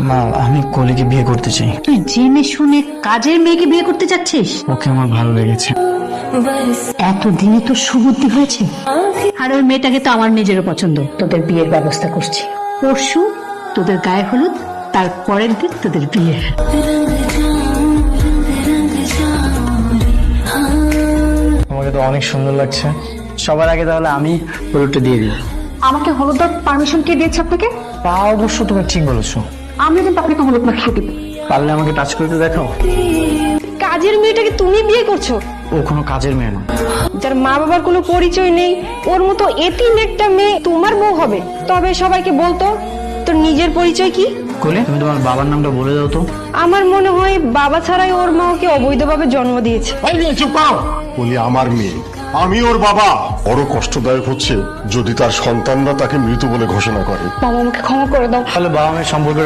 মা, আমি কলিকে বিয়ে করতে চাই। তুই জেনে শুনে কাজের মেয়েকে বিয়ে করতে চাচ্ছিস? ওকে আমার ভালো লেগেছে। এতদিনে তো সুবুদ্ধি হয়েছে। আর ওই মেয়েটাকে তো আমার নিজেরও পছন্দ। তোদের বিয়ের ব্যবস্থা করছি। পরশু তোদের গায়ে হলুদ, তার পরের দিন তোদের বিয়ে। আমাকে তো অনেক সুন্দর লাগছে। সবার আগে তাহলে আমি হলুদটা দিয়ে দিই। আমাকে হলুদ দেওয়ার পারমিশন কে দিয়েছে আপনাকে? তা অবশ্য তুমি ঠিক বলেছো। আমি কিন্তু আপনাকে হলুদ মাখিয়ে দিব। পারলে আমাকে টাচ করতে দেখাও। কাজের মেয়েটাকে তুমি বিয়ে করছো? ও কোনো কাজের মেয়ে না। যার মা বাবার কোনো পরিচয় নেই, ওর মতো এতিম একটা মেয়ে তোমার বউ হবে? তবে সবাইকে বলতো তোর নিজের পরিচয় কি। কলি, তুমি তোমার বাবার নামটা বলে দাও তো। আমার মনে হয় বাবা ছাড়াই ওর মা ওকে অবৈধভাবে জন্ম দিয়েছে। বলি আমার মেয়ে, আমি ওর বাবা। বড় কষ্টদায়ক হচ্ছে যদি তার সন্তানরা তাকে মৃত বলে ঘোষণা করে। বাবা আমাকে ক্ষমা করে দাও। তাহলে বাবা মেয়ের সম্পর্ক